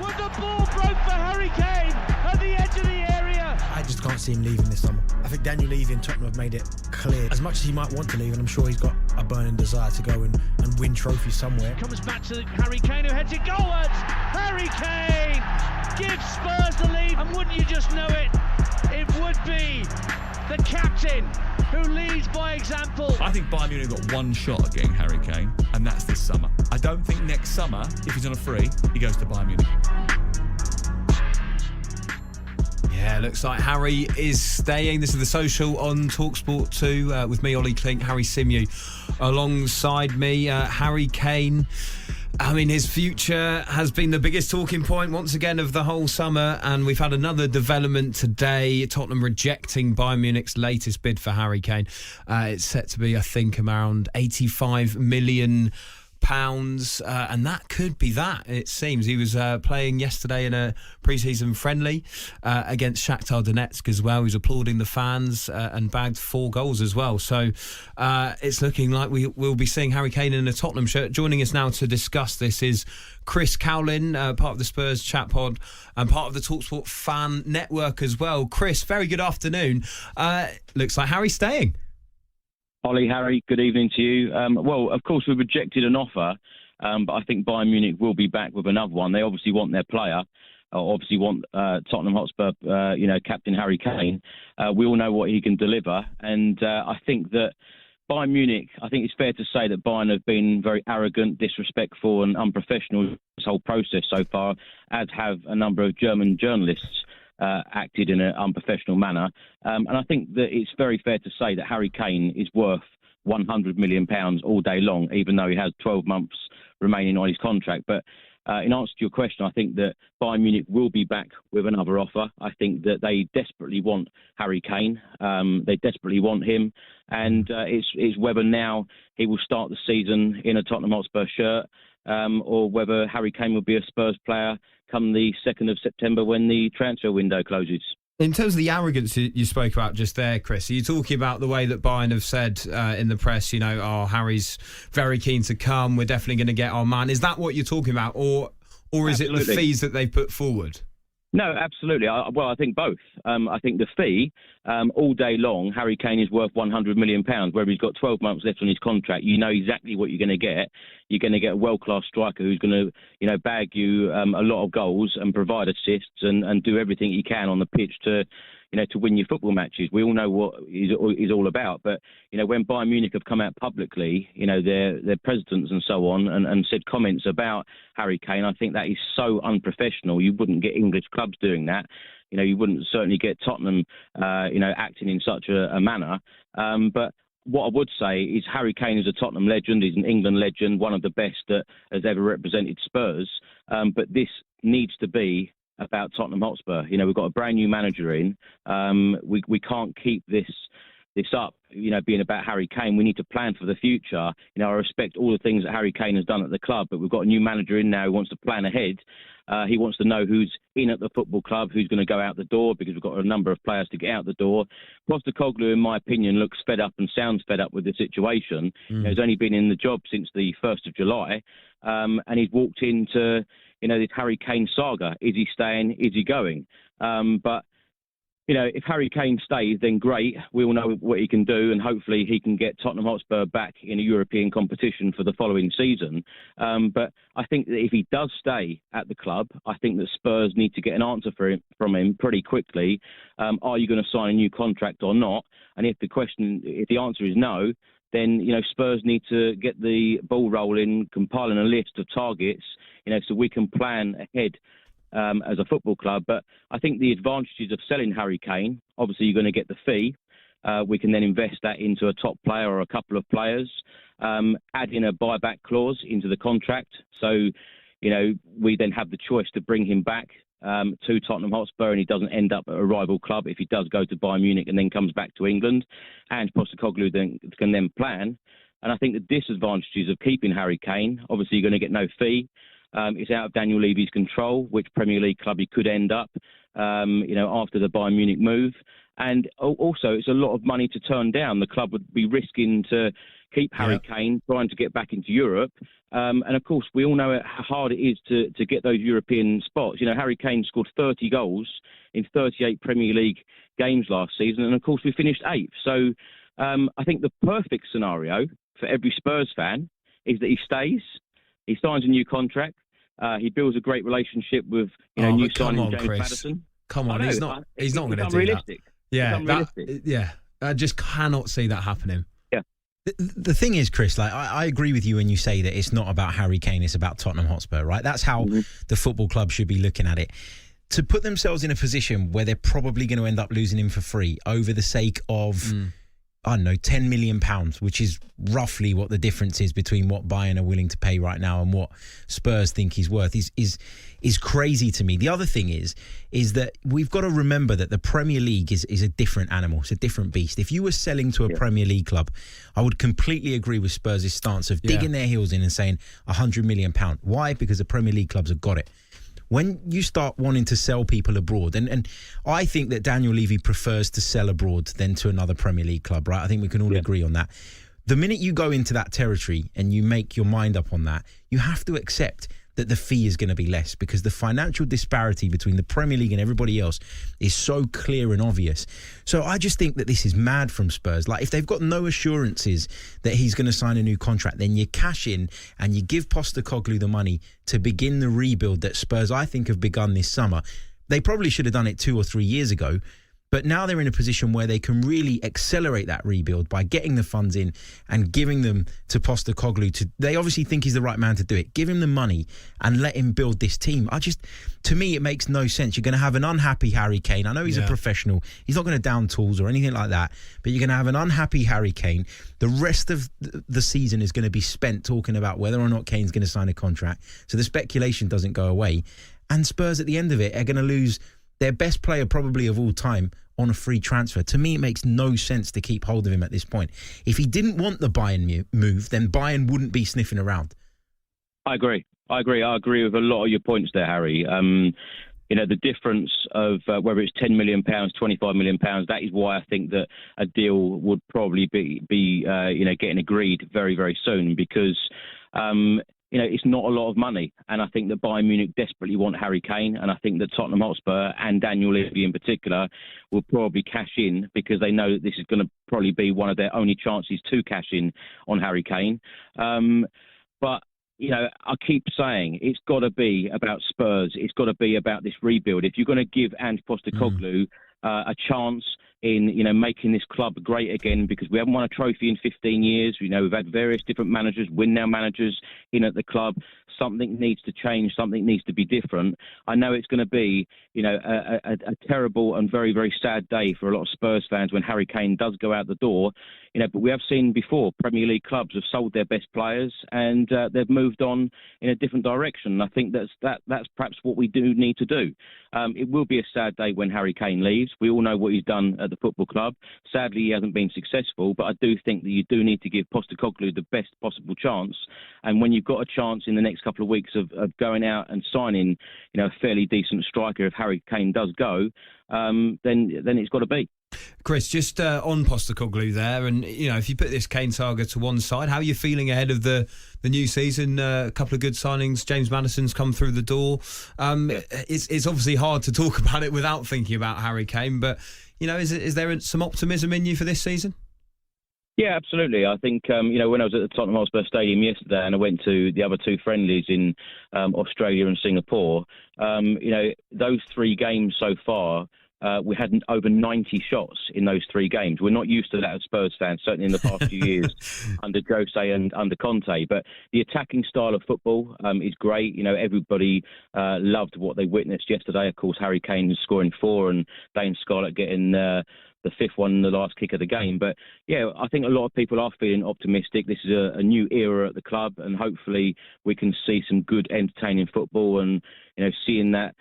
Was the ball broke for Harry Kane at the edge of the area? I just can't see him leaving this summer. I think Daniel Levy and Tottenham have made it clear. As much as he might want to leave, and I'm sure he's got a burning desire to go and win trophies somewhere. Comes back to Harry Kane, who heads it goalwards. Harry Kane gives Spurs the lead, and wouldn't you just know it? It would be the captain who leads by example. I think Bayern Munich got one shot at getting Harry Kane, and that's this summer. I don't think next summer, if he's on a free, he goes to Bayern Munich. Yeah, looks like Harry is staying. This is The Social on talkSPORT 2 with me, Ollie Klink, Harry Symeou alongside me. Harry Kane, I mean, his future has been the biggest talking point once again of the whole summer, and we've had another development today. Tottenham rejecting Bayern Munich's latest bid for Harry Kane. It's set to be, I think, around £85 million. And that could be that, it seems. He was playing yesterday in a pre-season friendly against Shakhtar Donetsk as well. He was applauding the fans and bagged 4 goals as well. So it's looking like we will be seeing Harry Kane in a Tottenham shirt. Joining us now to discuss this is Chris Cowlin, part of the Spurs chat pod and part of the talkSPORT fan network as well. Chris, very good afternoon. Looks like Harry's staying. Ollie, Harry, good evening to you. Well, of course, we rejected an offer, but I think Bayern Munich will be back with another one. They obviously want their player, obviously want Tottenham Hotspur, Captain Harry Kane. We all know what he can deliver. And I think that Bayern Munich, I think it's fair to say that Bayern have been very arrogant, disrespectful and unprofessional this whole process so far, as have a number of German journalists. Acted in an unprofessional manner. And I think that it's very fair to say that Harry Kane is worth £100 million all day long, even though he has 12 months remaining on his contract. But in answer to your question, I think that Bayern Munich will be back with another offer. I think that they desperately want Harry Kane. They desperately want him. And it's whether now he will start the season in a Tottenham Hotspur shirt or whether Harry Kane will be a Spurs player come the 2nd of September when the transfer window closes. In terms of the arrogance you spoke about just there, Chris, are you talking about the way that Bayern have said in the press, Harry's very keen to come, we're definitely going to get our man? Is that what you're talking about, or is it the fees that they've put forward? No, absolutely. I think both. I think the fee, all day long, Harry Kane is worth £100 million, where he's got 12 months left on his contract. You know exactly what you're going to get. You're going to get a world-class striker who's going to, bag you a lot of goals and provide assists and do everything he can on the pitch to win your football matches. We all know what he's all about. But, when Bayern Munich have come out publicly, their presidents and so on, and said comments about Harry Kane, I think that is so unprofessional. You wouldn't get English clubs doing that. You wouldn't certainly get Tottenham, acting in such a manner. But what I would say is Harry Kane is a Tottenham legend. He's an England legend, one of the best that has ever represented Spurs. But this needs to be about Tottenham Hotspur. We've got a brand new manager in. We can't keep this up, being about Harry Kane. We need to plan for the future. I respect all the things that Harry Kane has done at the club, but we've got a new manager in now who wants to plan ahead. He wants to know who's in at the football club, who's going to go out the door, because we've got a number of players to get out the door. Postecoglou, in my opinion, looks fed up and sounds fed up with the situation. He's only been in the job since the 1st of July, and he's walked into this Harry Kane saga. Is he staying? Is he going? But if Harry Kane stays, then great. We all know what he can do, and hopefully he can get Tottenham Hotspur back in a European competition for the following season. But I think that if he does stay at the club, I think that Spurs need to get an answer from him pretty quickly. Are you going to sign a new contract or not? And if the answer is no, then Spurs need to get the ball rolling, compiling a list of targets, so we can plan ahead as a football club. But I think the advantages of selling Harry Kane, obviously you're going to get the fee. We can then invest that into a top player or a couple of players, add in a buyback clause into the contract. So, we then have the choice to bring him back to Tottenham Hotspur, and he doesn't end up at a rival club if he does go to Bayern Munich and then comes back to England. Ange Postecoglou can then plan. And I think the disadvantages of keeping Harry Kane, obviously you're going to get no fee. It's out of Daniel Levy's control, which Premier League club he could end up, after the Bayern Munich move. And also, it's a lot of money to turn down. The club would be risking to keep Harry Kane, trying to get back into Europe. And of course, we all know how hard it is to get those European spots. You know, Harry Kane scored 30 goals in 38 Premier League games last season. And of course, we finished 8th. So I think the perfect scenario for every Spurs fan is that he stays, he signs a new contract, he builds a great relationship with new signing James Maddison. Come on, he's not going to do that. Yeah, I just cannot see that happening. Yeah. The thing is, Chris, like I agree with you when you say that it's not about Harry Kane, it's about Tottenham Hotspur, right? That's how the football club should be looking at it. To put themselves in a position where they're probably going to end up losing him for free over the sake of, I don't know, £10 million, which is roughly what the difference is between what Bayern are willing to pay right now and what Spurs think he's worth, is crazy to me. The other thing is that we've got to remember that the Premier League is a different animal. It's a different beast. If you were selling to a Premier League club, I would completely agree with Spurs' stance of digging their heels in and saying £100 million. Why? Because the Premier League clubs have got it. When you start wanting to sell people abroad, and I think that Daniel Levy prefers to sell abroad than to another Premier League club, right? I think we can all agree on that. The minute you go into that territory and you make your mind up on that, you have to accept that the fee is going to be less, because the financial disparity between the Premier League and everybody else is so clear and obvious. So I just think that this is mad from Spurs. Like, if they've got no assurances that he's going to sign a new contract, then you cash in and you give Postecoglou the money to begin the rebuild that Spurs, I think, have begun this summer. They probably should have done it 2 or 3 years ago. But now they're in a position where they can really accelerate that rebuild by getting the funds in and giving them to Postecoglou. They obviously think he's the right man to do it. Give him the money and let him build this team. To me, it makes no sense. You're going to have an unhappy Harry Kane. I know he's a professional. He's not going to down tools or anything like that. But you're going to have an unhappy Harry Kane. The rest of the season is going to be spent talking about whether or not Kane's going to sign a contract. So the speculation doesn't go away. And Spurs at the end of it are going to lose their best player probably of all time on a free transfer. To me, it makes no sense to keep hold of him at this point. If he didn't want the Bayern move, then Bayern wouldn't be sniffing around. I agree with a lot of your points there, Harry. The difference of whether it's £10 million, £25 million, that is why I think that a deal would probably be getting agreed very, very soon, because it's not a lot of money. And I think that Bayern Munich desperately want Harry Kane. And I think that Tottenham Hotspur and Daniel Levy in particular will probably cash in, because they know that this is going to probably be one of their only chances to cash in on Harry Kane. But I keep saying it's got to be about Spurs. It's got to be about this rebuild. If you're going to give Ange Postecoglou a chance in making this club great again, because we haven't won a trophy in 15 years. We've had various different managers, win-now managers in at the club. Something needs to change. Something needs to be different. I know it's going to be a terrible and very, very sad day for a lot of Spurs fans when Harry Kane does go out the door. But we have seen before Premier League clubs have sold their best players and they've moved on in a different direction. I think that's perhaps what we do need to do. It will be a sad day when Harry Kane leaves. We all know what he's done at the football club. Sadly, he hasn't been successful, but I do think that you do need to give Postecoglou the best possible chance. And when you've got a chance in the next couple of weeks of going out and signing, a fairly decent striker, if Harry Kane does go, then it's got to be. Chris, just on Postecoglou there, and if you put this Kane saga to one side, how are you feeling ahead of the new season? A couple of good signings. James Maddison's come through the door. It's obviously hard to talk about it without thinking about Harry Kane, but is there some optimism in you for this season? Yeah, absolutely. I think, when I was at the Tottenham Hotspur Stadium yesterday and I went to the other 2 friendlies in Australia and Singapore, those 3 games so far, we had over 90 shots in those 3 games. We're not used to that as Spurs fans, certainly in the past few years under Jose and under Conte. But the attacking style of football is great. Everybody loved what they witnessed yesterday. Of course, Harry Kane scoring 4 and Dane Scarlett getting the 5th one in the last kick of the game. But yeah, I think a lot of people are feeling optimistic. This is a new era at the club, and hopefully we can see some good, entertaining football and seeing that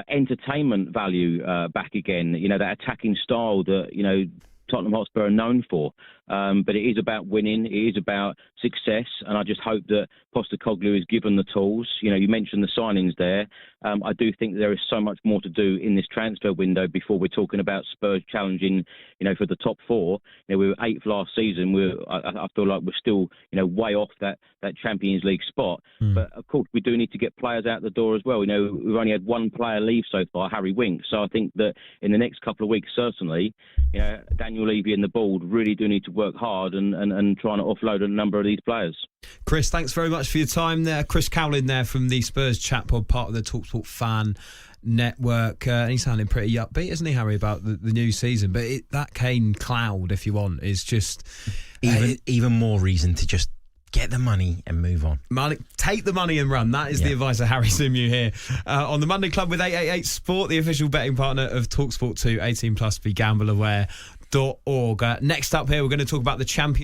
entertainment value back again. That attacking style that Tottenham Hotspur are known for. But it is about winning. It is about success. And I just hope that Postecoglou is given the tools. You mentioned the signings there. I do think there is so much more to do in this transfer window before we're talking about Spurs challenging, for the top four. We were 8th last season. I feel like we're still, way off that Champions League spot. But of course, we do need to get players out the door as well. We've only had one player leave so far, Harry Winks. So I think that in the next couple of weeks, certainly, Daniel Levy and the board really do need to work hard and trying to offload a number of these players. Chris, thanks very much for your time there. Chris Cowlin there from the Spurs Chat Pod, part of the talkSPORT fan network. And he's sounding pretty upbeat, isn't he, Harry, about the new season? But that Kane cloud, if you want, is just... Even more reason to just get the money and move on. Take the money and run. That is the advice of Harry Symeou here on the Monday Club with 888 Sport, the official betting partner of talkSPORT 2, 18 plus, be gambleaware.org. Next up here, we're going to talk about the champion.